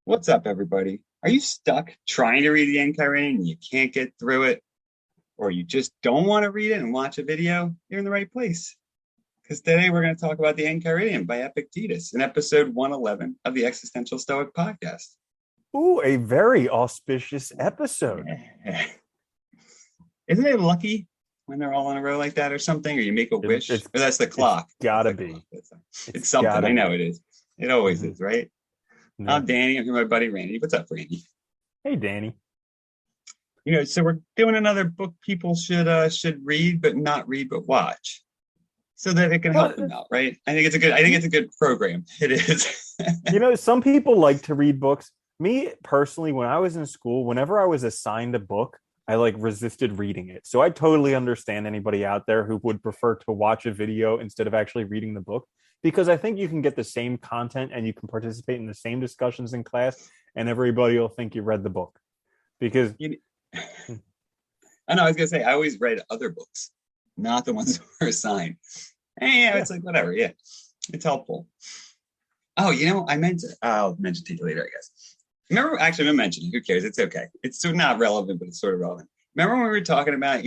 What's up, everybody? Are you stuck trying to read the Enchiridion and you can't get through it, or you just don't want to read it and watch a video? You're in the right place. Because today we're going to talk about the Enchiridion by Epictetus in episode 111 of the Existential Stoic podcast. Ooh, a very auspicious episode. Yeah. Isn't it lucky when they're all in a row like that or something? Or you make a wish? Or that's the clock. It's gotta be. It's something. I know it is. It always is, right? Yeah. I'm Danny. I'm here with my buddy Randy. What's up, Randy? Hey, Danny. So we're doing another book people should read, but not read, but watch, so that it can help them out, right? I think it's a good program. It is. Some people like to read books. Me personally, when I was in school, whenever I was assigned a book, I resisted reading it. So I totally understand anybody out there who would prefer to watch a video instead of actually reading the book, because I think you can get the same content and you can participate in the same discussions in class, and everybody will think you read the book. Because I know, I was gonna say, I always read other books, not the ones that were assigned. It's like whatever. Yeah, it's helpful. Oh, I'll mention to you later, I guess. Remember, actually, I'm mentioning. Who cares? It's okay. It's sort of not relevant, but it's sort of relevant. Remember when we were talking about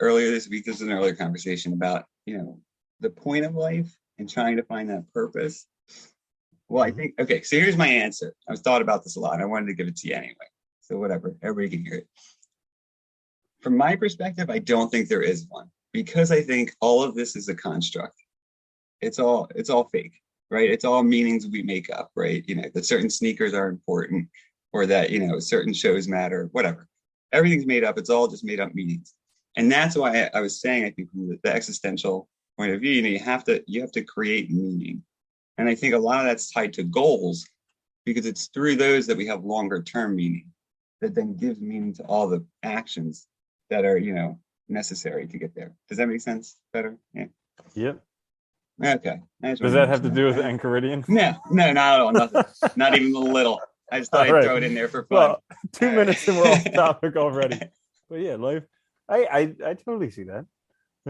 earlier this week? This was an earlier conversation about the point of life and trying to find that purpose. Well, I think so. Here's my answer. I've thought about this a lot. I wanted to give it to you anyway. So whatever, everybody can hear it. From my perspective, I don't think there is one, because I think all of this is a construct. It's all fake, right? It's all meanings we make up, right? That certain sneakers are important, or that, certain shows matter, whatever. Everything's made up. It's all just made up meanings. And that's why I was saying, I think from the existential point of view, you have to create meaning. And I think a lot of that's tied to goals, because it's through those that we have longer term meaning that then gives meaning to all the actions that are, necessary to get there. Does that make sense better? Yeah. Yep. Okay. Does that have to do with the Enchiridion? No, not at all. Nothing. Not even a little. I just thought I'd throw it in there for fun. Well, 2 minutes and we're off topic already. But yeah, life. I totally see that.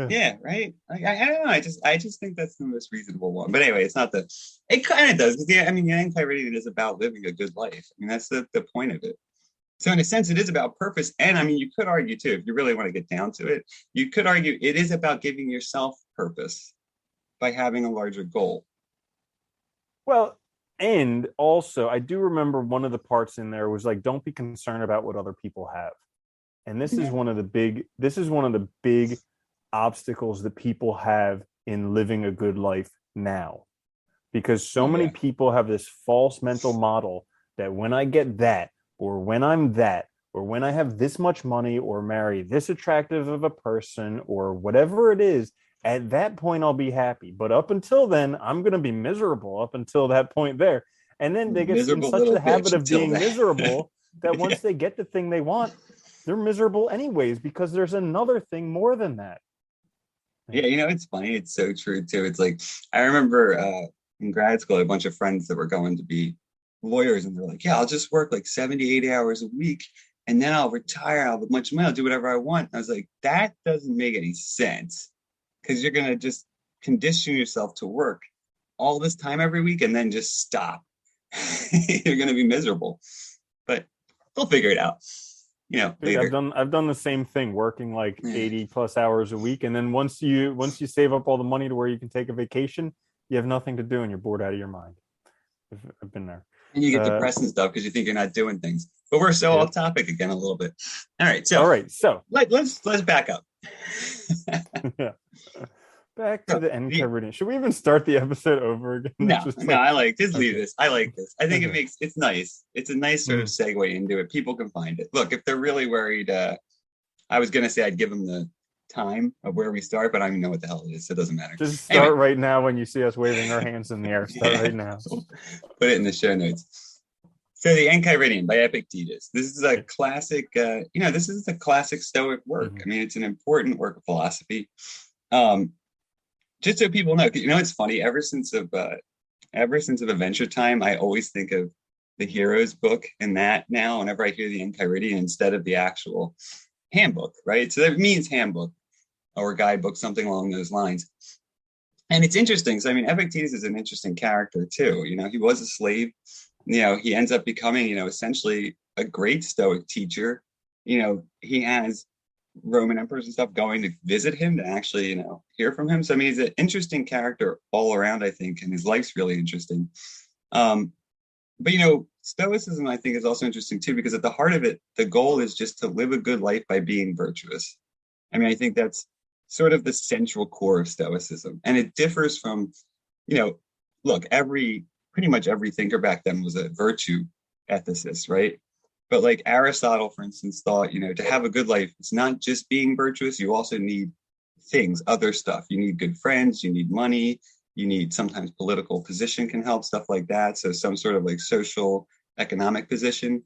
Yeah, right. I don't know. I just think that's the most reasonable one. But anyway, it's not it kind of does. The Enchiridion is about living a good life. That's the point of it. So in a sense, it is about purpose. And you could argue too, if you really want to get down to it, you could argue it is about giving yourself purpose by having a larger goal. Well, and also I do remember one of the parts in there was don't be concerned about what other people have. And this is one of the big obstacles that people have in living a good life now, because so many people have this false mental model that when I get that, or when I'm that, or when I have this much money, or marry this attractive of a person, or whatever it is, at that point I'll be happy. But up until then, I'm going to be miserable up until that point there. And then they get in such a habit of being miserable that once they get the thing they want, they're miserable anyways, because there's another thing more than that. Yeah, it's funny. It's so true too. It's like, I remember in grad school, a bunch of friends that were going to be lawyers, and they're like, I'll just work 70, 80 hours a week, and then I'll retire. I'll have a bunch of money. I'll do whatever I want. I was like, that doesn't make any sense, because you're going to just condition yourself to work all this time every week and then just stop. You're going to be miserable, but they'll figure it out. Later. I've done the same thing, working 80 plus hours a week, and then once you save up all the money to where you can take a vacation, you have nothing to do and you're bored out of your mind. I've been there. And you get depressed and stuff because you think you're not doing things. But we're so off topic again a little bit. All right, so let's back up. Back to the Enchiridion. Should we even start the episode over again? No, just leave this. I like this. I think it's nice. It's a nice sort of segue into it. People can find it. Look, if they're really worried, I was going to say I'd give them the time of where we start, but I don't even know what the hell it is, so it doesn't matter. Just start right now when you see us waving our hands in the air. Start right now. Put it in the show notes. So the Enchiridion by Epictetus. This is a classic, this is a classic Stoic work. It's an important work of philosophy. Just so people know, it's funny, ever since of Adventure Time, I always think of the Heroes book and that now whenever I hear the Enchiridion instead of the actual handbook, right? So that means handbook or guidebook, something along those lines. And it's interesting. So, Epictetus is an interesting character too. He was a slave. he ends up becoming, essentially a great Stoic teacher. He has Roman emperors and stuff going to visit him to actually, hear from him. So I mean, he's an interesting character all around, I think, and his life's really interesting. Um, but Stoicism, I think, is also interesting too, because at the heart of it, the goal is just to live a good life by being virtuous. I mean, I think that's sort of the central core of Stoicism, and it differs from, look, pretty much every thinker back then was a virtue ethicist, right? But like Aristotle, for instance, thought, to have a good life, it's not just being virtuous. You also need things, other stuff. You need good friends, you need money, you need sometimes political position can help, stuff like that. So some sort of like social, economic position.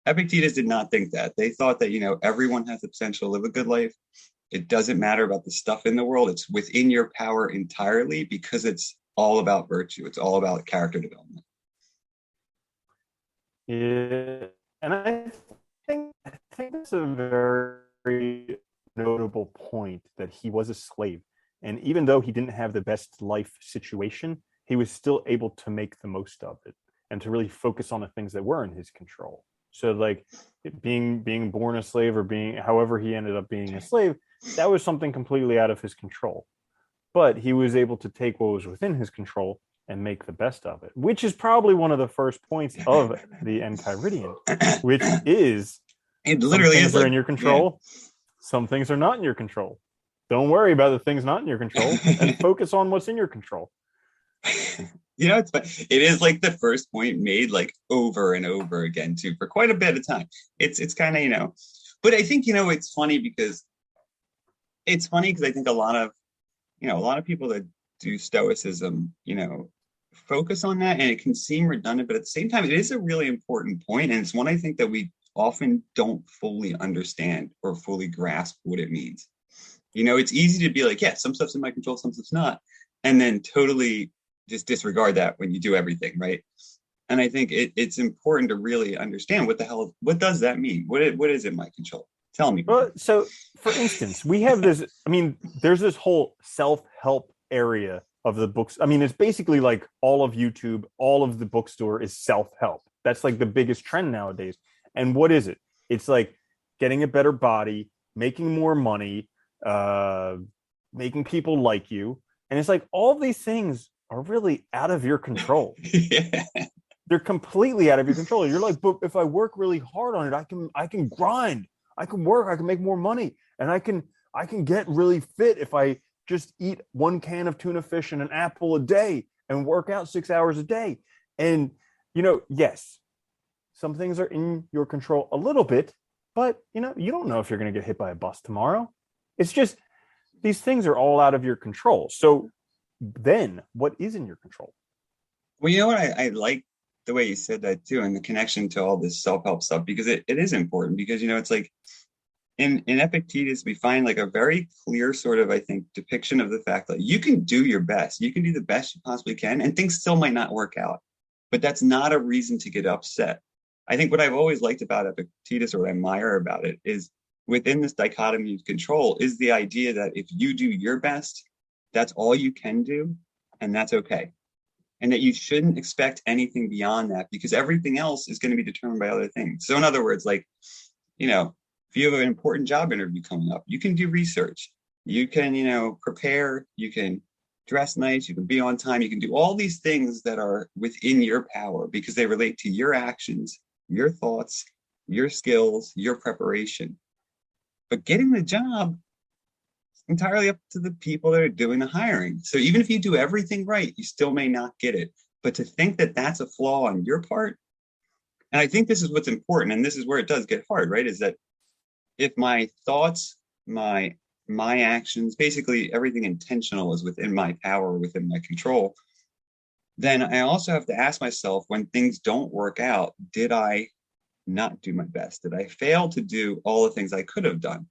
Epictetus did not think that. They thought that, everyone has the potential to live a good life. It doesn't matter about the stuff in the world. It's within your power entirely because it's all about virtue. It's all about character development. Yeah, and I think that's a very notable point that he was a slave, and even though he didn't have the best life situation, he was still able to make the most of it and to really focus on the things that were in his control. So, like being born a slave or being however he ended up being a slave, that was something completely out of his control. But he was able to take what was within his control and make the best of it, which is probably one of the first points of the Enchiridion, which is It some literally things is are like, in your control, some things are not in your control. Don't worry about the things not in your control and focus on what's in your control. It is like the first point made like over and over again too for quite a bit of time. It's kind of, but I think, it's funny because I think a lot of people that do Stoicism, focus on that, and it can seem redundant, but at the same time, it is a really important point, and it's one I think that we often don't fully understand or fully grasp what it means. It's easy to be like, yeah, some stuff's in my control, some stuff's not, and then totally just disregard that when you do everything, right? And I think it's important to really understand what does that mean? What is in my control? Tell me. Well, so for instance, we have this. I mean, there's this whole self-help area of the books. I mean, it's basically like all of YouTube, all of the bookstore is self-help. That's like the biggest trend nowadays. And what is it? It's like getting a better body, making more money, making people like you. And it's like all these things are really out of your control. Yeah. They're completely out of your control. You're like, but if I work really hard on it, I can grind. I can work, I can make more money, and I can get really fit if I just eat 1 can of tuna fish and an apple a day and work out 6 hours a day. And yes, some things are in your control a little bit, but you don't know if you're going to get hit by a bus tomorrow. It's just these things are all out of your control. So then what is in your control? Well, you know what? I like the way you said that too, and the connection to all this self-help stuff, because it is important, because it's like in Epictetus, we find like a very clear sort of, I think, depiction of the fact that you can do your best. You can do the best you possibly can, and things still might not work out. But that's not a reason to get upset. I think what I've always liked about Epictetus, or what I admire about it, is within this dichotomy of control is the idea that if you do your best, that's all you can do, and that's okay. And that you shouldn't expect anything beyond that, because everything else is going to be determined by other things. So in other words, like, if you have an important job interview coming up, you can do research, you can, prepare, you can dress nice, you can be on time, you can do all these things that are within your power because they relate to your actions, your thoughts, your skills, your preparation. But getting the job entirely up to the people that are doing the hiring. So even if you do everything right, you still may not get it. But to think that that's a flaw on your part, and I think this is what's important, and this is where it does get hard, right? Is that if my thoughts, my actions, basically everything intentional is within my power, within my control, then I also have to ask myself, when things don't work out, did I not do my best? Did I fail to do all the things I could have done?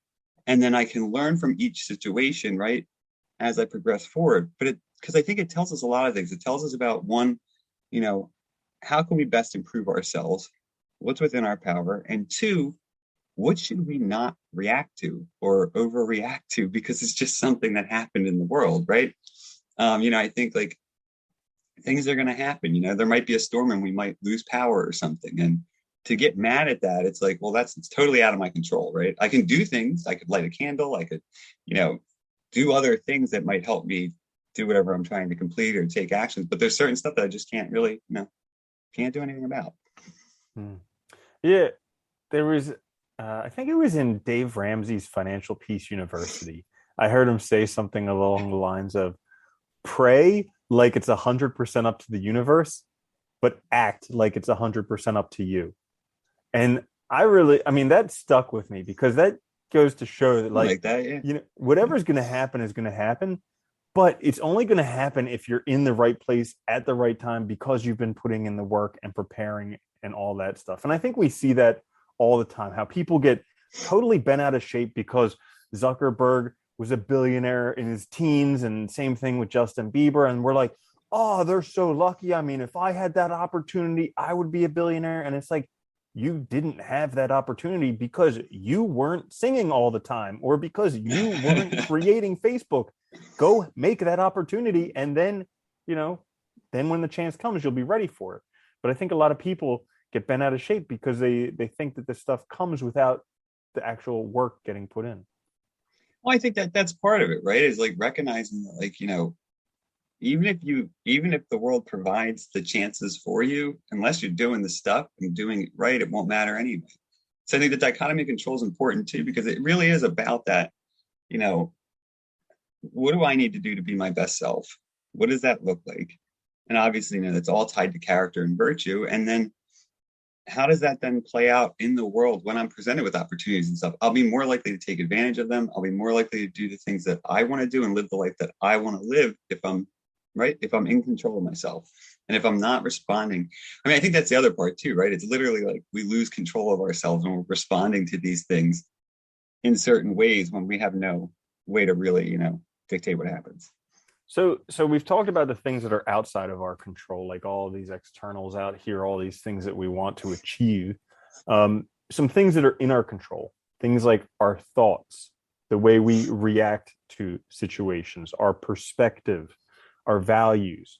And then I can learn from each situation, right, as I progress forward. But because I think it tells us a lot of things. It tells us about, one, how can we best improve ourselves? What's within our power? And two, what should we not react to or overreact to because it's just something that happened in the world, right? I think like things are going to happen. There might be a storm and we might lose power or something. And to get mad at that, it's like, well, it's totally out of my control, right? I can do things. I could light a candle. I could, do other things that might help me do whatever I'm trying to complete or take actions. But there's certain stuff that I just can't really, can't do anything about. Yeah, there was, I think it was in Dave Ramsey's Financial Peace University. I heard him say something along the lines of, pray like it's 100% up to the universe, but act like it's 100% up to you. And that stuck with me, because that goes to show that, like that, yeah. Whatever's going to happen is going to happen, but it's only going to happen if you're in the right place at the right time, because you've been putting in the work and preparing and all that stuff. And I think we see that all the time, how people get totally bent out of shape because Zuckerberg was a billionaire in his teens, and same thing with Justin Bieber. And we're like, oh, they're so lucky. I mean, if I had that opportunity, I would be a billionaire. And it's like, you didn't have that opportunity because you weren't singing all the time, or because you weren't creating Facebook. Go make that opportunity. And then, then when the chance comes, you'll be ready for it. But I think a lot of people get bent out of shape because they think that this stuff comes without the actual work getting put in. Well, I think that's part of it, right? Is like recognizing that, like, even if the world provides the chances for you, unless you're doing the stuff and doing it right, it won't matter anyway. So I think the dichotomy of control is important too, because it really is about that, what do I need to do to be my best self? What does that look like? And obviously, that's all tied to character and virtue. And then how does that then play out in the world when I'm presented with opportunities and stuff? I'll be more likely to take advantage of them. I'll be more likely to do the things that I want to do and live the life that I want to live if I'm in control of myself. And if I'm not responding, I think that's the other part too, right? It's literally like we lose control of ourselves when we're responding to these things in certain ways when we have no way to really, dictate what happens. So we've talked about the things that are outside of our control, like all of these externals out here, all these things that we want to achieve. Some things that are in our control, things like our thoughts, the way we react to situations, our perspective, our values.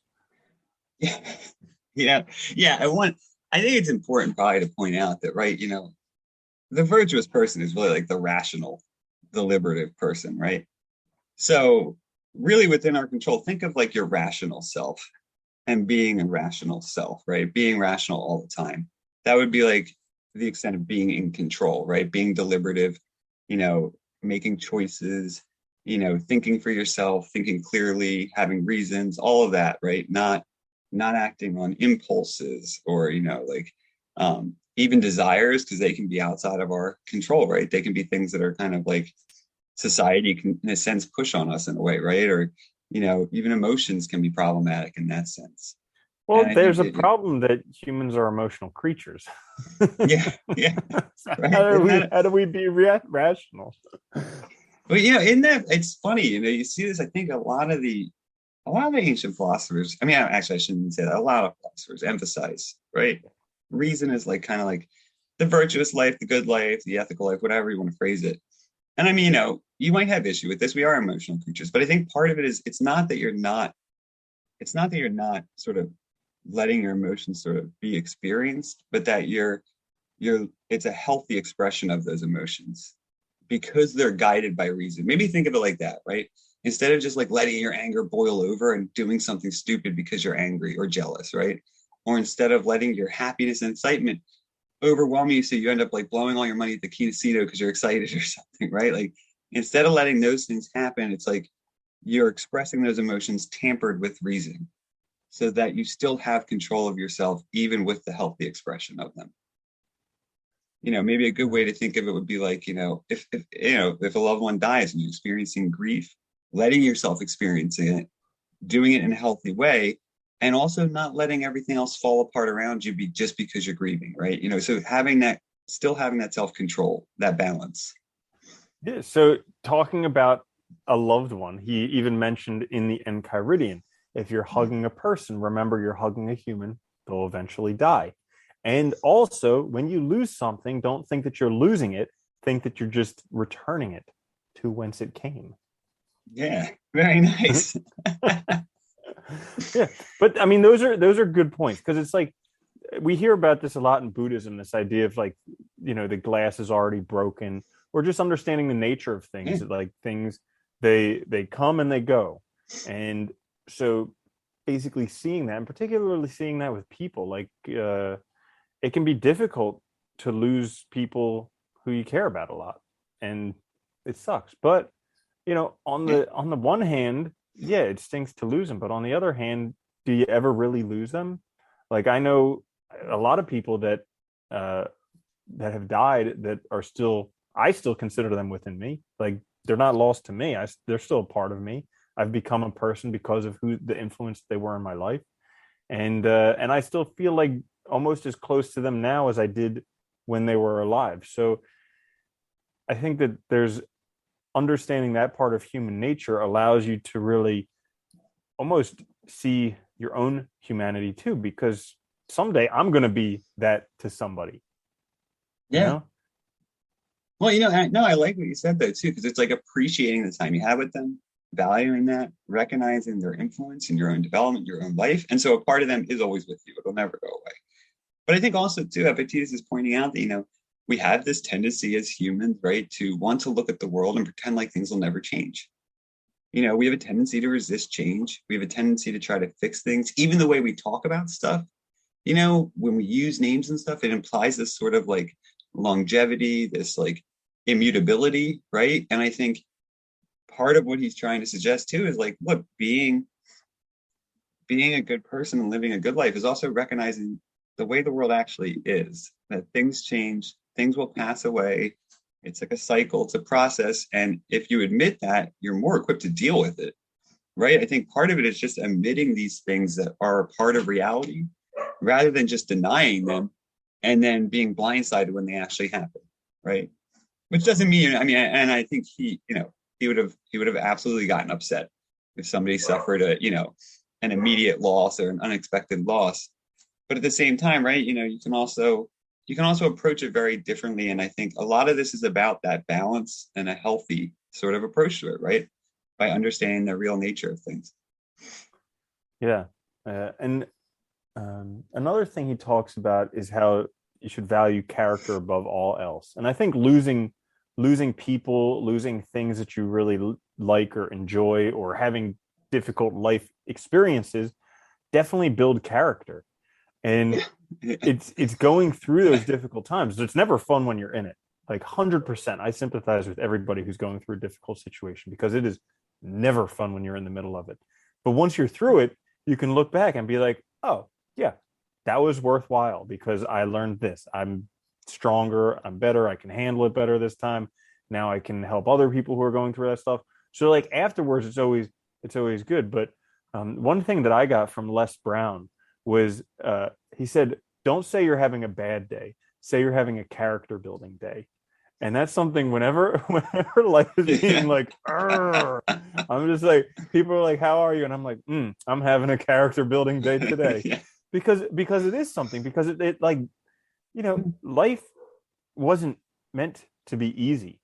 Yeah. I think it's important probably to point out that, right, the virtuous person is really like the rational, deliberative person, right? So really within our control, think of like your rational self and being a rational self, right? Being rational all the time. That would be like the extent of being in control, right? Being deliberative, making choices, thinking for yourself, thinking clearly, having reasons, all of that, right? Not acting on impulses or, even desires, because they can be outside of our control, right? They can be things that are kind of like society can, in a sense, push on us in a way, right? Or, even emotions can be problematic in that sense. Well, there's a problem that humans are emotional creatures. Yeah. Right? How do we be rational? But in that, it's funny, you see this, I think a lot of the ancient philosophers, actually I shouldn't say that, a lot of philosophers emphasize, right? Reason is like kind of like the virtuous life, the good life, the ethical life, whatever you want to phrase it. And you might have issue with this. We are emotional creatures, but I think part of it is it's not that you're not sort of letting your emotions sort of be experienced, but that it's a healthy expression of those emotions because they're guided by reason. Maybe think of it like that, right? Instead of just like letting your anger boil over and doing something stupid because you're angry or jealous, right? Or instead of letting your happiness and excitement overwhelm you so you end up like blowing all your money at the casino because you're excited or something, right? Like instead of letting those things happen, it's like you're expressing those emotions tampered with reason so that you still have control of yourself even with the healthy expression of them. Maybe a good way to think of it would be like, if a loved one dies and you're experiencing grief, letting yourself experience it, doing it in a healthy way, and also not letting everything else fall apart around you just because you're grieving, right? So still having that self-control, that balance. Yeah. So talking about a loved one, he even mentioned in the Enchiridion, if you're hugging a person, remember you're hugging a human, they'll eventually die. And also, when you lose something, don't think that you're losing it. Think that you're just returning it to whence it came. Yeah, very nice. Yeah, but I mean, those are good points, because it's like we hear about this a lot in Buddhism, this idea of like, the glass is already broken, or just understanding the nature of things. Yeah. Like things, they come and they go. And so basically seeing that, and particularly seeing that with people, like it can be difficult to lose people who you care about a lot, and it sucks. But on Yeah. the one hand, yeah, it stinks to lose them, but on the other hand, do you ever really lose them? Like, I know a lot of people uh that have died that are still, I still consider them within me. Like, they're not lost to me. They're still a part of me. I've become a person because of who the influence they were in my life, and I still feel like almost as close to them now as I did when they were alive. So I think that there's understanding that part of human nature allows you to really almost see your own humanity too, because someday I'm going to be that to somebody, you Yeah. know? Well, no, I like what you said though too, because it's like appreciating the time you have with them, valuing that, recognizing their influence in your own development, your own life. And so a part of them is always with you. It'll never go away. But I think also too, Epictetus is pointing out that, we have this tendency as humans, right, to want to look at the world and pretend like things will never change. We have a tendency to resist change. We have a tendency to try to fix things. Even the way we talk about stuff, when we use names and stuff, it implies this sort of like longevity, this like immutability, right? And I think part of what he's trying to suggest too is like, look, being a good person and living a good life is also recognizing the way the world actually is, that things change, things will pass away. It's like a cycle, it's a process. And if you admit that, you're more equipped to deal with it, right? I think part of it is just admitting these things that are a part of reality rather than just denying them and then being blindsided when they actually happen, right? Which doesn't mean, I mean, and I think he would have absolutely gotten upset if somebody suffered an immediate loss or an unexpected loss. But at the same time, right, you can also approach it very differently. And I think a lot of this is about that balance and a healthy sort of approach to it, right? By understanding the real nature of things. Yeah. And another thing he talks about is how you should value character above all else. And I think losing people, losing things that you really like or enjoy, or having difficult life experiences definitely build character. And it's going through those difficult times. It's never fun when you're in it. Like 100%. I sympathize with everybody who's going through a difficult situation, because it is never fun when you're in the middle of it. But once you're through it, you can look back and be like, oh, yeah, that was worthwhile because I learned this. I'm stronger, I'm better, I can handle it better this time. Now I can help other people who are going through that stuff. So like afterwards, it's always good. But one thing that I got from Les Brown was he said, don't say you're having a bad day, say you're having a character building day. And that's something whenever life is being like, I'm just like, people are like, how are you? And I'm like, I'm having a character building day today. Yeah. Because it is something, because it like, life wasn't meant to be easy.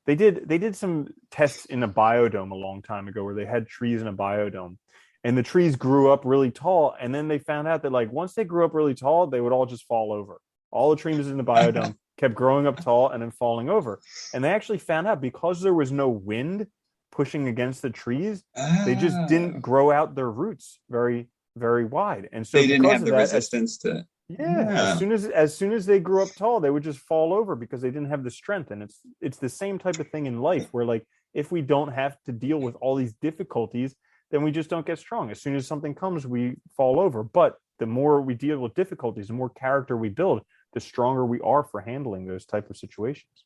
They did some tests in a biodome a long time ago where they had trees in a biodome, and the trees grew up really tall, and then they found out that like once they grew up really tall, they would all just fall over. All the trees in the biodome kept growing up tall and then falling over. And they actually found out, because there was no wind pushing against the trees, they just didn't Oh, grow out their roots very, very wide. And so they didn't because have of the that, resistance to. yeah, as Yeah. soon as they grew up tall, they would just fall over because they didn't have the strength. And it's the same type of thing in life, where like if we don't have to deal with all these difficulties, then we just don't get strong. As soon as something comes, we fall over. But the more we deal with difficulties, the more character we build, the stronger we are for handling those type of situations.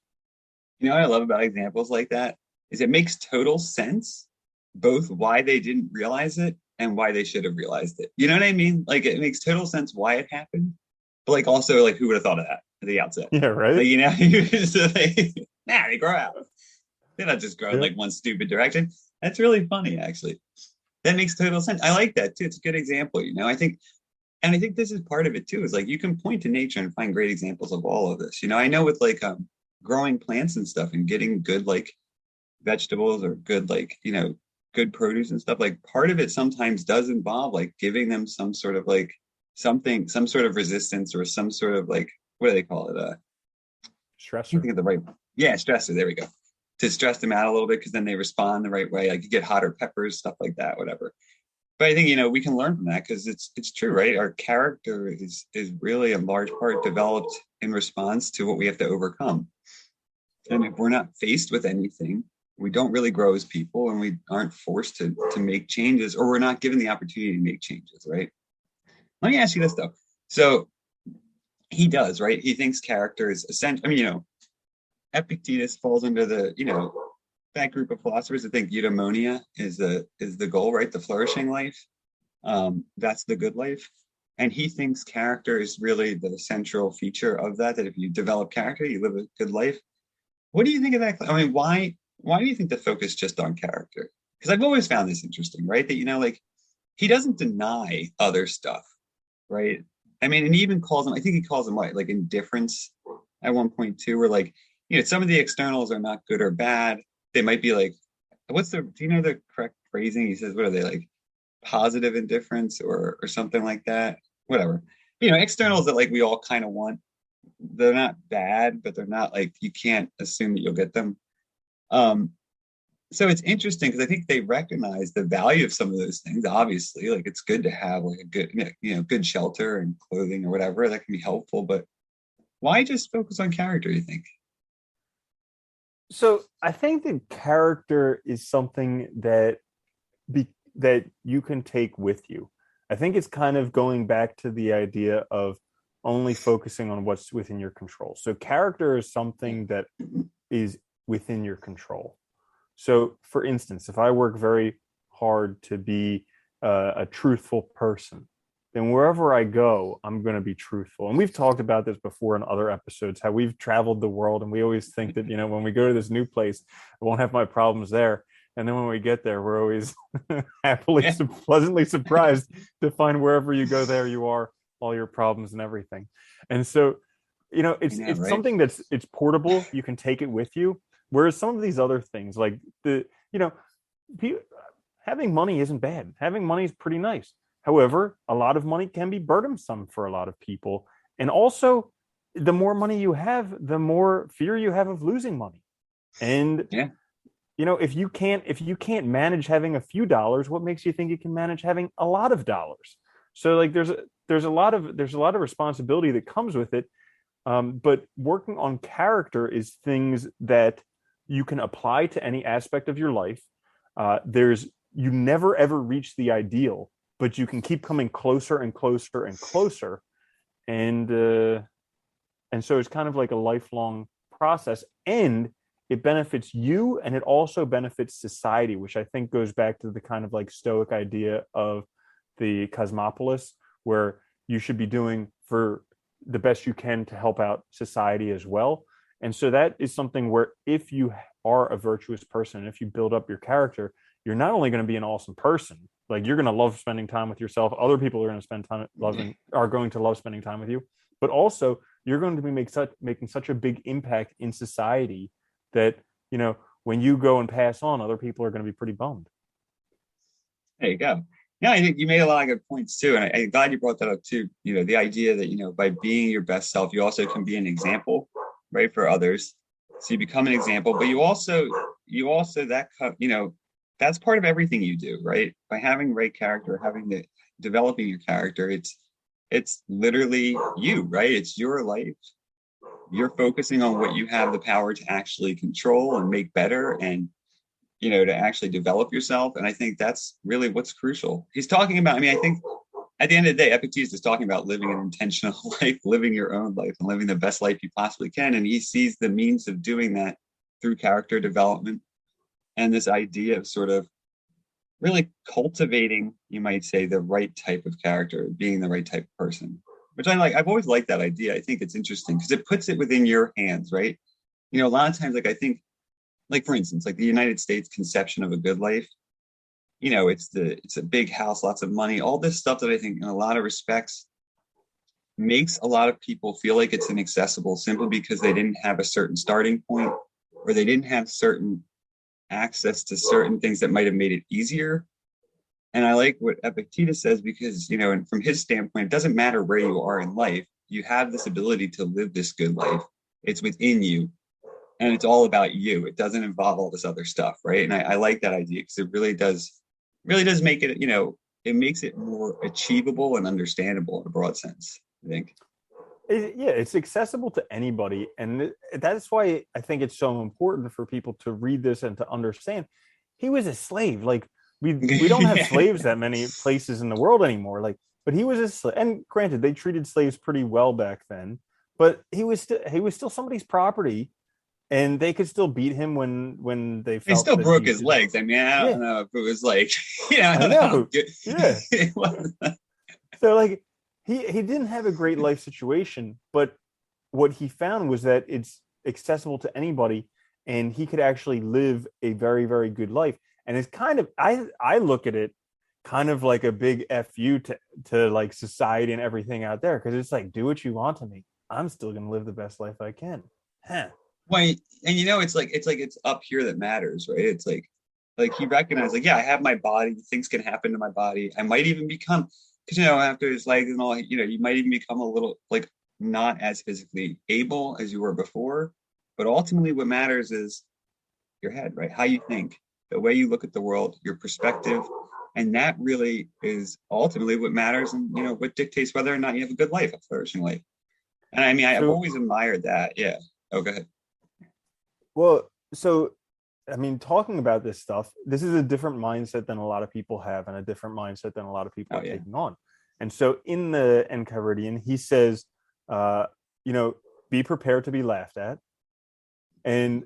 What I love about examples like that is it makes total sense, both why they didn't realize it and why they should have realized it. You know what I mean? Like it makes total sense why it happened, but like also like who would have thought of that at the outset? Yeah, right. Like so they grow out. They're not just growing Yeah. like one stupid direction. That's really funny, actually. That makes total sense. I like that too. It's a good example. I think this is part of it too. Is like you can point to nature and find great examples of all of this. I know with like growing plants and stuff and getting good like vegetables or good like good produce and stuff, like part of it sometimes does involve like giving them some sort of like something, some sort of resistance or some sort of like, what do they call it? I can't Stressor. think of the right one. Yeah, stressor. There we go. To stress them out a little bit because then they respond the right way. Like you get hotter peppers, stuff like that, whatever. But I think we can learn from that because it's true, right? Our character is really in large part developed in response to what we have to overcome. And if we're not faced with anything, we don't really grow as people, and we aren't forced to make changes, or we're not given the opportunity to make changes, right? Let me ask you this though. So he does, right? He thinks character is essential. I mean, Epictetus falls under the, that group of philosophers that think eudaimonia is the goal, right? The flourishing life. That's the good life. And he thinks character is really the central feature of that, that if you develop character, you live a good life. What do you think of that? I mean, why do you think the focus just on character? Because I've always found this interesting, right? That, like he doesn't deny other stuff, right? I mean, and he even calls them, I think he calls them what, like indifference at one point too, where like, some of the externals are not good or bad. They might be like, do you know the correct phrasing? He says, what are they like? Positive indifference or something like that. Whatever. Externals that like we all kind of want. They're not bad, but they're not like you can't assume that you'll get them. So it's interesting because I think they recognize the value of some of those things. Obviously, like it's good to have like a good, good shelter and clothing or whatever that can be helpful. But why just focus on character, you think? So I think that character is something that you can take with you. I think it's kind of going back to the idea of only focusing on what's within your control. So character is something that is within your control. So for instance, if I work very hard to be a truthful person, then wherever I go, I'm going to be truthful. And we've talked about this before in other episodes, how we've traveled the world and we always think that, when we go to this new place, I won't have my problems there. And then when we get there, we're always happily, Yeah. pleasantly surprised to find wherever you go, there you are, all your problems and everything. And so, it's Right? something it's portable. You can take it with you. Whereas some of these other things, like having money isn't bad. Having money is pretty nice. However, a lot of money can be burdensome for a lot of people. And also, the more money you have, the more fear you have of losing money. And Yeah. if you can't manage having a few dollars, what makes you think you can manage having a lot of dollars? So like there's a lot of responsibility that comes with it. But working on character is things that you can apply to any aspect of your life. You never ever reach the ideal, but you can keep coming closer and closer and closer. And so it's kind of like a lifelong process, and it benefits you and it also benefits society, which I think goes back to the kind of like Stoic idea of the cosmopolis, where you should be doing for the best you can to help out society as well. And so that is something where if you are a virtuous person, if you build up your character, you're not only going to be an awesome person, like you're going to love spending time with yourself. Other people are going to are going to love spending time with you, but also you're going to be making such a big impact in society that, when you go and pass on, other people are going to be pretty bummed. There you go. Yeah, I think you made a lot of good points too. And I'm glad you brought that up too. The idea that, by being your best self, you also can be an example, right, for others. So you become an example, but you also that's part of everything you do, right? By having right character, developing your character, it's literally you, right? It's your life. You're focusing on what you have the power to actually control and make better, and to actually develop yourself. And I think that's really what's crucial. He's talking about, I think at the end of the day, Epictetus is talking about living an intentional life, living your own life and living the best life you possibly can. And he sees the means of doing that through character development and this idea of sort of really cultivating, you might say, the right type of character, being the right type of person, which I like. I've always liked that idea. I think it's interesting because it puts it within your hands, right? A lot of times, like I think, like for instance, like the United States conception of a good life, it's a big house, lots of money, all this stuff that I think in a lot of respects makes a lot of people feel like it's inaccessible simply because they didn't have a certain starting point, or they didn't have certain access to certain things that might have made it easier. And I like what Epictetus says because, and from his standpoint, it doesn't matter where you are in life. You have this ability to live this good life. It's within you, and it's all about you. It doesn't involve all this other stuff, right? And I like that idea because it really does make it, it makes it more achievable and understandable in a broad sense, I think. It's accessible to anybody, and that's why I think it's so important for people to read this and to understand. He was a slave. Like we don't have slaves that many places in the world anymore. Like, but he was a slave, and granted, they treated slaves pretty well back then. But he was still somebody's property, and they could still beat him when they felt they still that broke his legs. I mean, I don't know if it was like, I know. Yeah. It was. So like he didn't have a great life situation, but what he found was that it's accessible to anybody, and he could actually live a very, very good life. And it's kind of I look at it kind of like a big FU to like society and everything out there, because it's like, do what you want to me. I'm still gonna live the best life I can. Huh. Well, and it's up here that matters, right? It's like he recognized, like, yeah, I have my body, things can happen to my body. I might even become, because after his legs and all, you might even become a little like not as physically able as you were before. But ultimately what matters is your head, right? How you think, the way you look at the world, your perspective. And that really is ultimately what matters, and what dictates whether or not you have a good life, a flourishing life. And I mean, I've always admired that. Yeah. Oh, go ahead. Well, so I mean, talking about this stuff, this is a different mindset than a lot of people have, and a different mindset than a lot of people are taking on. And so in the Enchiridion, he says, be prepared to be laughed at. And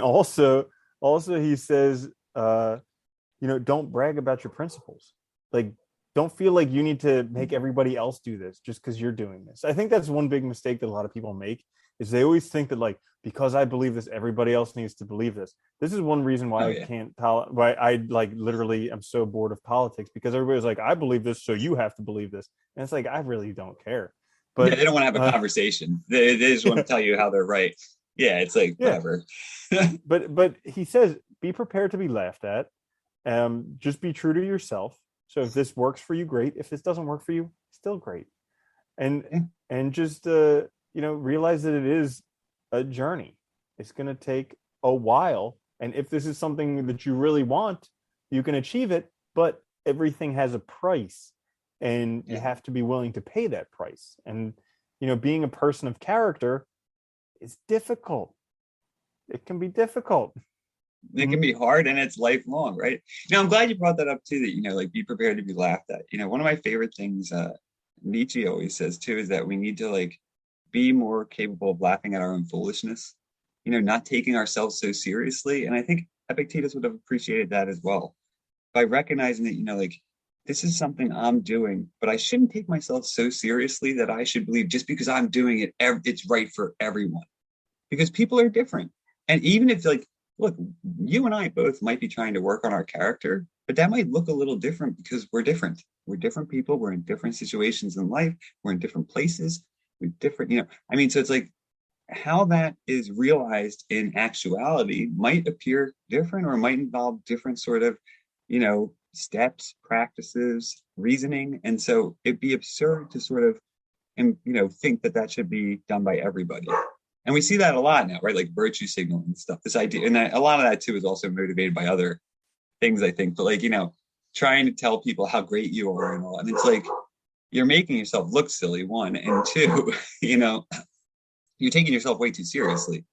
also he says, don't brag about your principles. Like, don't feel like you need to make everybody else do this just because you're doing this. I think that's one big mistake that a lot of people make, is they always think that, like, because I believe this, everybody else needs to believe this. This is one reason why why I like literally am so bored of politics, because everybody's like, I believe this, so you have to believe this. And it's like, I really don't care. But they don't want to have a conversation. They just want to tell you how they're right. Yeah, it's like, whatever. but he says, be prepared to be laughed at. Just be true to yourself. So if this works for you, great. If this doesn't work for you, still great. And just realize that it is a journey. It's going to take a while, and if this is something that you really want, you can achieve it, but everything has a price, and you have to be willing to pay that price. And being a person of character is difficult. It can be difficult. It can be hard, and it's lifelong, right? I'm glad you brought that up too, that like, be prepared to be laughed at. One of my favorite things Nietzsche always says too is that we need to, like, be more capable of laughing at our own foolishness, not taking ourselves so seriously. And I think Epictetus would have appreciated that as well, by recognizing that, like, this is something I'm doing, but I shouldn't take myself so seriously that I should believe just because I'm doing it, it's right for everyone, because people are different. And even if, like, look, you and I both might be trying to work on our character, but that might look a little different because we're different. We're different people. We're in different situations in life. We're in different places. We're different, so it's like, how that is realized in actuality might appear different, or might involve different sort of, steps, practices, reasoning. And so it'd be absurd to sort of, think that should be done by everybody. And we see that a lot now, right? Like virtue signaling and stuff, this idea. And a lot of that too is also motivated by other things, I think. But like, trying to tell people how great you are and all. And it's like, you're making yourself look silly, one. And two, you're taking yourself way too seriously,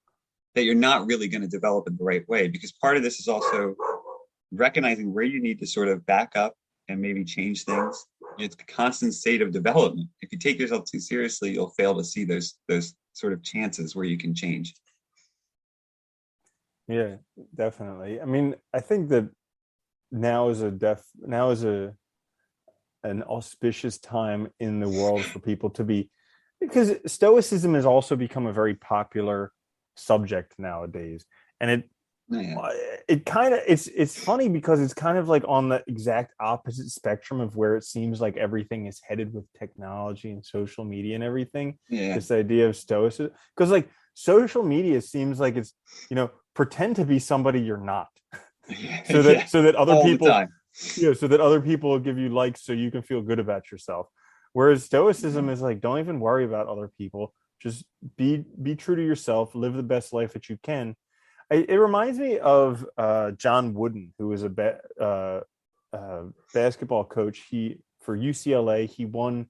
that you're not really going to develop in the right way. Because part of this is also recognizing where you need to sort of back up and maybe change things. It's a constant state of development. If you take yourself too seriously, you'll fail to see those sort of chances where you can change. Yeah, definitely. I mean, I think that now is an auspicious time in the world for people to be, because Stoicism has also become a very popular subject nowadays. And it kind of, it's funny because it's kind of like on the exact opposite spectrum of where it seems like everything is headed with technology and social media and everything. This idea of Stoicism, because like social media seems like it's, pretend to be somebody you're not. Yeah, so yeah, that other all the people, time. so that other people will give you likes so you can feel good about yourself. Whereas stoicism is like, don't even worry about other people. Just be true to yourself, live the best life that you can. It reminds me of John Wooden, who was a basketball coach. He for UCLA, he won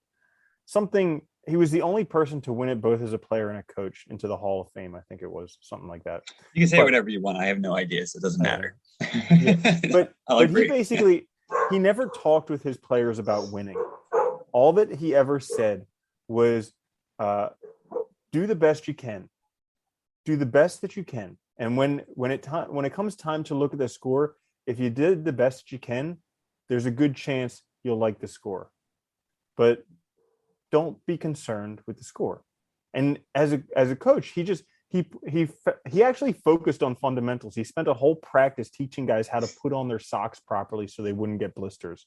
something. He was the only person to win it both as a player and a coach into the Hall of Fame. I think it was something like that. You can say But whatever you want. I have no idea, so it doesn't uh, matter. yeah, I'll but he agree. basically he never talked with his players about winning. All that he ever said was, uh, "Do the best you can. Do the best that you can. And when it comes time to look at the score, if you did the best you can, there's a good chance you'll like the score. But don't be concerned with the score." And as a coach, he actually focused on fundamentals. He spent a whole practice teaching guys how to put on their socks properly so they wouldn't get blisters.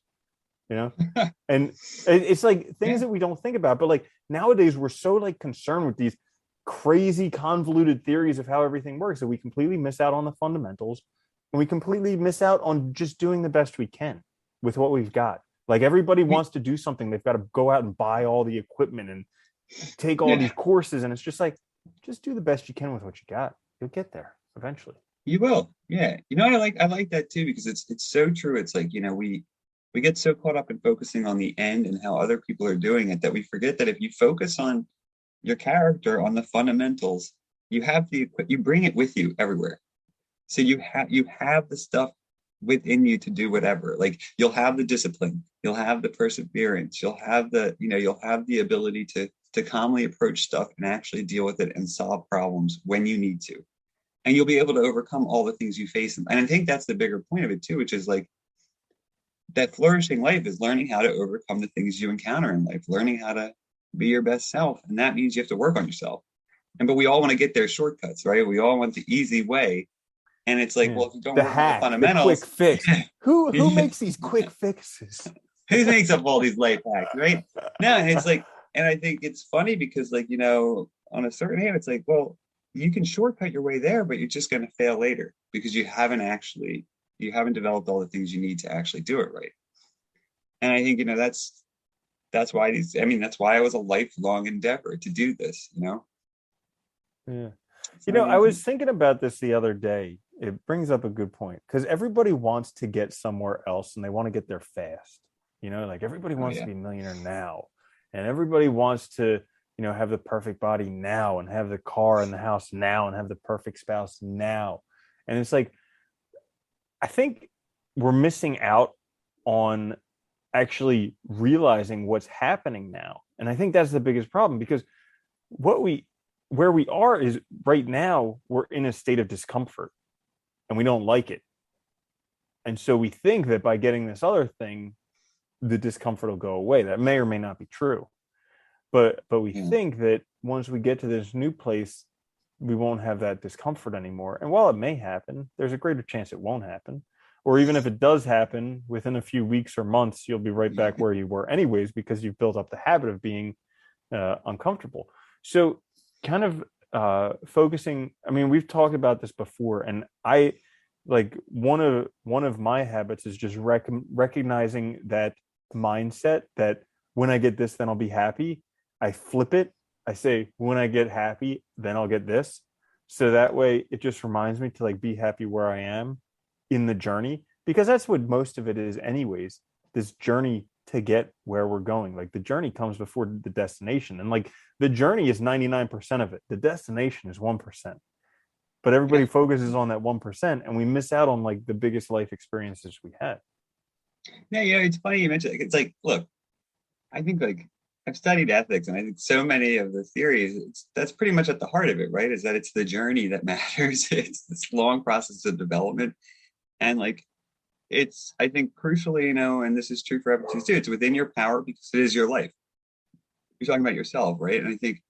You know, and it's like things that we don't think about. But like nowadays, we're so like concerned with these crazy convoluted theories of how everything works that we completely miss out on the fundamentals, and we completely miss out on just doing the best we can with what we've got. Like everybody wants to do something, they've got to go out and buy all the equipment and take all these courses, and it's just like, just do the best you can with what you got. You'll get there eventually. You will. Yeah. I like that too, because it's so true. It's like, we get so caught up in focusing on the end and how other people are doing it that we forget that if you focus on your character, on the fundamentals, you bring it with you everywhere. So you have the stuff within you to do whatever. Like you'll have the discipline, you'll have the perseverance, you'll have the ability to calmly approach stuff and actually deal with it and solve problems when you need to. And you'll be able to overcome all the things you face. And I think that's the bigger point of it too, which is like that flourishing life is learning how to overcome the things you encounter in life, learning how to be your best self. And that means you have to work on yourself. But we all want to get their shortcuts, right? We all want the easy way. And it's like, Yeah. well, if you don't The work on the hack, the quick fundamentals, fix. Who who makes these quick fixes? makes up all these life hacks, right? No, and it's like, and I think it's funny because, like, on a certain hand, it's like, well, you can shortcut your way there, but you're just going to fail later because you haven't developed all the things you need to actually do it right. And I think, that's why that's why it was a lifelong endeavor to do this. Yeah. So, I was thinking about this the other day. It brings up a good point because everybody wants to get somewhere else and they want to get there fast. Like everybody oh wants to yeah, be a millionaire now, and everybody wants to, have the perfect body now and have the car and the house now and have the perfect spouse now. And it's like, I think we're missing out on actually realizing what's happening now. And I think that's the biggest problem because what we where we are is right now we're in a state of discomfort and we don't like it. And so we think that by getting this other thing, the discomfort will go away. That may or may not be true. But we yeah, think that once we get to this new place, we won't have that discomfort anymore. And while it may happen, there's a greater chance it won't happen. Or even if it does happen, within a few weeks or months, you'll be right back where you were anyways, because you've built up the habit of being uncomfortable. So kind of focusing, I mean, we've talked about this before, and I like one of my habits is just recognizing that mindset that when I get this, then I'll be happy. I flip it. I say, when I get happy, then I'll get this. So that way it just reminds me to like be happy where I am in the journey, because that's what most of it is anyways, this journey to get where we're going. Like the journey comes before the destination, and like the journey is 99% of it, the destination is 1%. But yeah. everybody focuses on that 1% and we miss out on like the biggest life experiences we had. Yeah, it's funny you mentioned it. It's like, look, I think like I've studied ethics, and I think so many of the theories, that's pretty much at the heart of it, right? Is that it's the journey that matters. It's this long process of development. And like it's, I think crucially, and this is true for Epictetus too, it's within your power because it is your life. You're talking about yourself, right? And I think,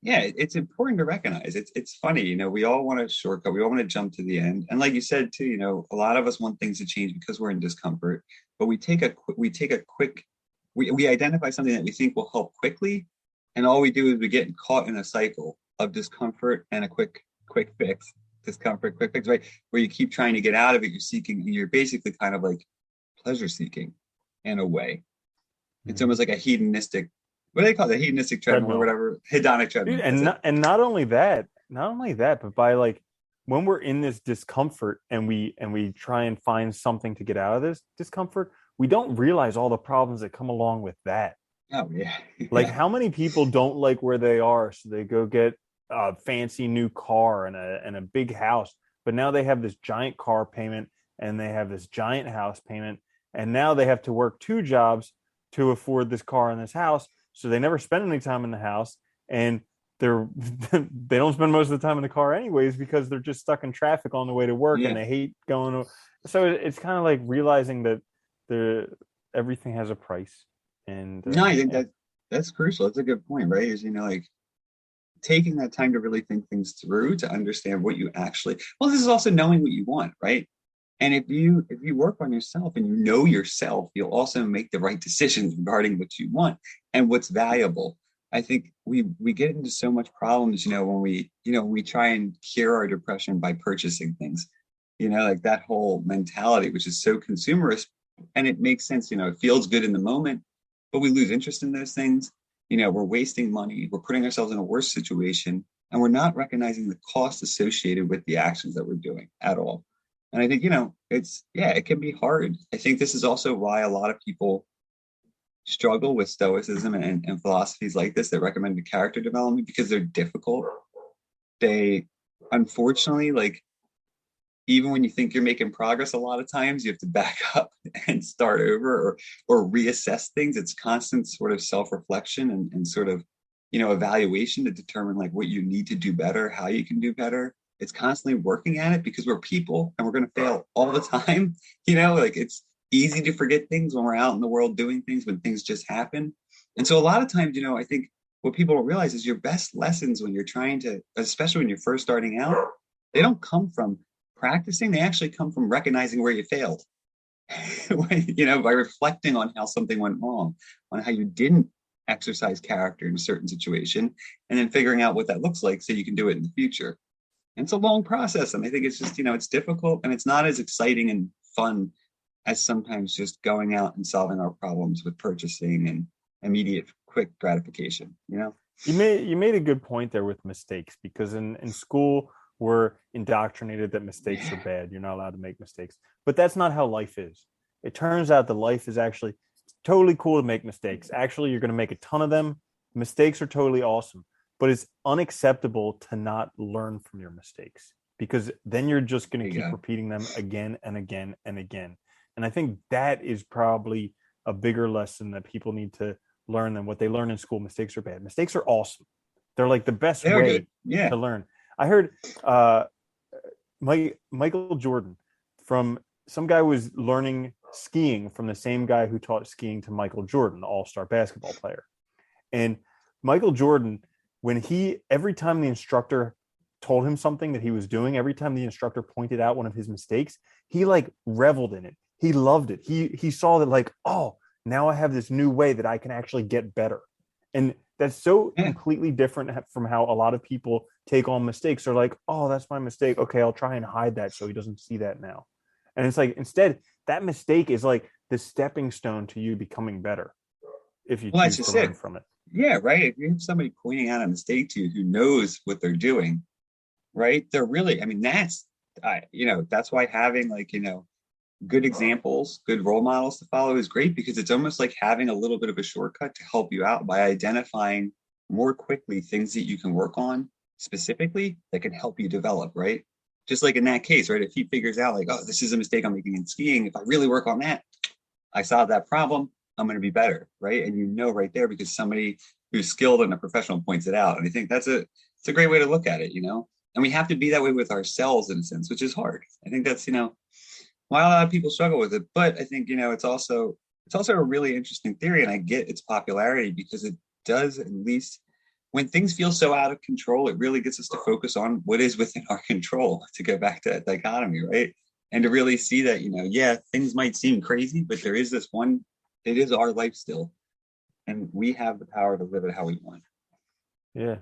yeah, it's important to recognize. It's funny, we all want a shortcut, we all want to jump to the end. And like you said too, a lot of us want things to change because we're in discomfort, but we identify something that we think will help quickly, and all we do is we get caught in a cycle of discomfort and a quick fix. discomfort, quick fix, right? Where you keep trying to get out of it, you're basically kind of like pleasure seeking in a way. It's almost like a hedonistic, what do they call it? A hedonistic treadmill or Treadmill. whatever. Hedonic Dude, treadmill. That's and it. not only that, but by like when we're in this discomfort and we try and find something to get out of this discomfort, we don't realize all the problems that come along with that. Oh yeah. Like Yeah. how many people don't like where they are, so they go get a fancy new car and a big house, but now they have this giant car payment and they have this giant house payment, and now they have to work two jobs to afford this car and this house, so they never spend any time in the house, and they're they don't spend most of the time in the car anyways because they're just stuck in traffic on the way to work and Yeah. they hate going. So it's kind of like realizing that the everything has a price. And No, I think yeah. that's crucial. That's a good point, right? Is like taking that time to really think things through to understand what you actually, well, this is also knowing what you want, right? And if you work on yourself and you know yourself, you'll also make the right decisions regarding what you want and what's valuable. I think we get into so much problems, when we try and cure our depression by purchasing things, like that whole mentality, which is so consumerist, and it makes sense, it feels good in the moment, but we lose interest in those things. We're wasting money, we're putting ourselves in a worse situation, and we're not recognizing the cost associated with the actions that we're doing at all. And I think, it can be hard. I think this is also why a lot of people struggle with stoicism and philosophies like this that recommend the character development because they're difficult. They, unfortunately, like, even when you think you're making progress, a lot of times you have to back up and start over or reassess things. It's constant sort of self-reflection and sort of, evaluation to determine like what you need to do better, how you can do better. It's constantly working at it because we're people and we're going to fail all the time. Like it's easy to forget things when we're out in the world doing things, when things just happen. And so a lot of times, I think what people don't realize is your best lessons when you're trying to, especially when you're first starting out, they don't come from practicing. They actually come from recognizing where you failed. By reflecting on how something went wrong, on how you didn't exercise character in a certain situation, and then figuring out what that looks like so you can do it in the future. And it's a long process. And I think it's just, it's difficult and it's not as exciting and fun as sometimes just going out and solving our problems with purchasing and immediate quick gratification. You made a good point there with mistakes, because in school we're indoctrinated that mistakes are bad. You're not allowed to make mistakes. But that's not how life is. It turns out that life is actually totally cool to make mistakes. Actually, you're going to make a ton of them. Mistakes are totally awesome. But it's unacceptable to not learn from your mistakes, because then you're just going to keep repeating them again and again and again. And I think that is probably a bigger lesson that people need to learn than what they learn in school. Mistakes are bad. Mistakes are awesome. They're like the best way to learn. I heard Michael Jordan, from some guy was learning skiing from the same guy who taught skiing to Michael Jordan, the all-star basketball player. And Michael Jordan, every time the instructor told him something that he was doing, every time the instructor pointed out one of his mistakes, he like reveled in it. He loved it. He saw that like, oh, now I have this new way that I can actually get better. And that's so completely different from how a lot of people take on mistakes. They're like, oh, that's my mistake. Okay, I'll try and hide that so he doesn't see that now. And it's like, instead, that mistake is like the stepping stone to you becoming better if you choose to learn from it. Yeah, right. If you have somebody pointing out a mistake to you who knows what they're doing, right? They're really, I mean, that's why having like, good examples, good role models to follow is great, because it's almost like having a little bit of a shortcut to help you out by identifying more quickly things that you can work on specifically that can help you develop, right? Just like in that case, right? If he figures out like, oh, this is a mistake I'm making in skiing, if I really work on that, I solve that problem, I'm going to be better, right? And right there, because somebody who's skilled and a professional points it out. And I think it's a great way to look at it, and we have to be that way with ourselves in a sense, which is hard. I think that's, why a lot of people struggle with it. But I think, it's also a really interesting theory, and I get its popularity because it does, at least when things feel so out of control, it really gets us to focus on what is within our control, to go back to that dichotomy, right? And to really see that, things might seem crazy, but there is this one, it is our life still, and we have the power to live it how we want. Yeah.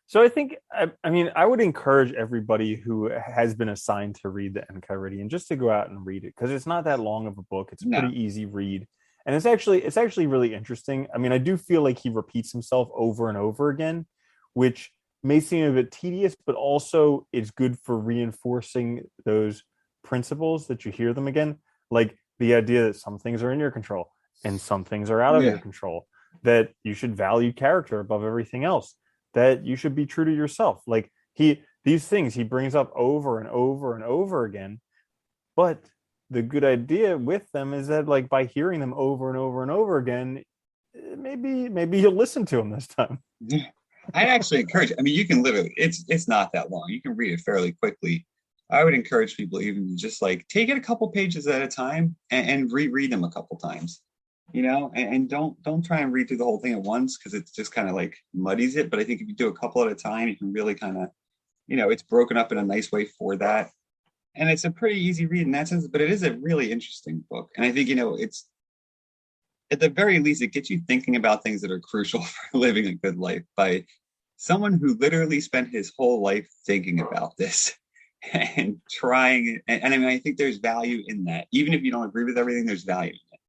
So I think, I mean, I would encourage everybody who has been assigned to read the Enchiridion just to go out and read it because it's not that long of a book. It's a No. pretty easy read, and it's actually really interesting. I mean, I do feel like he repeats himself over and over again, which may seem a bit tedious, but also it's good for reinforcing those principles that you hear them again, like the idea that some things are in your control and some things are out of your Yeah. control. That you should value character above everything else, that you should be true to yourself. Like these things he brings up over and over and over again. But the good idea with them is that like by hearing them over and over and over again, maybe you'll listen to them this time. Yeah. I'd actually encourage it. I mean, you can literally, it's not that long. You can read it fairly quickly. I would encourage people even to just like take it a couple pages at a time and reread them a couple times, and don't try and read through the whole thing at once because it's just kind of like muddies it. But I think if you do a couple at a time, you can really kind of, it's broken up in a nice way for that. And it's a pretty easy read in that sense, but it is a really interesting book. And I think, it's at the very least, it gets you thinking about things that are crucial for living a good life by someone who literally spent his whole life thinking about this and trying. And I mean, I think there's value in that. Even if you don't agree with everything, there's value in it.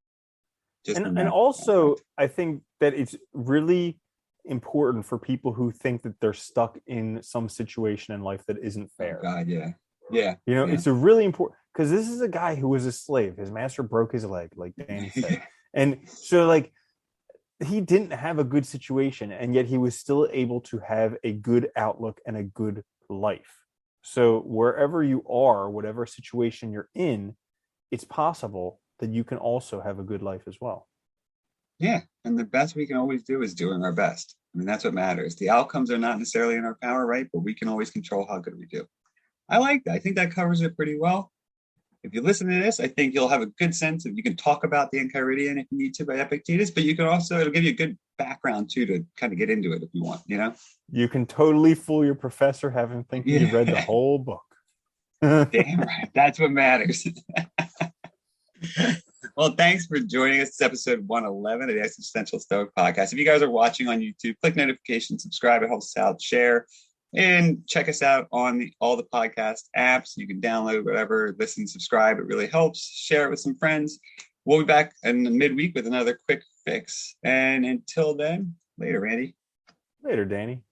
Just And also I think that it's really important for people who think that they're stuck in some situation in life that isn't fair. Oh God, yeah. Yeah. It's a really important because this is a guy who was a slave. His master broke his leg, like Danny said. And so like he didn't have a good situation, and yet he was still able to have a good outlook and a good life. So wherever you are, whatever situation you're in, it's possible that you can also have a good life as well. Yeah. And the best we can always do is doing our best. I mean, that's what matters. The outcomes are not necessarily in our power, right? But we can always control how good we do. I like that. I think that covers it pretty well. If you listen to this, I think you'll have a good sense of you can talk about the Enchiridion if you need to by Epictetus, but you can also, it'll give you a good background too to kind of get into it if you want, You can totally fool your professor having thinking you read the whole book. Damn right. That's what matters. Well, thanks for joining us. It's episode 111 of the Existential Stoic Podcast. If you guys are watching on YouTube, click notifications, subscribe. It helps us out. Share. And check us out on all the podcast apps. You can download whatever, listen, subscribe. It really helps. Share it with some friends. We'll be back in the midweek with another quick fix. And until then, later, Randy. Later, Danny.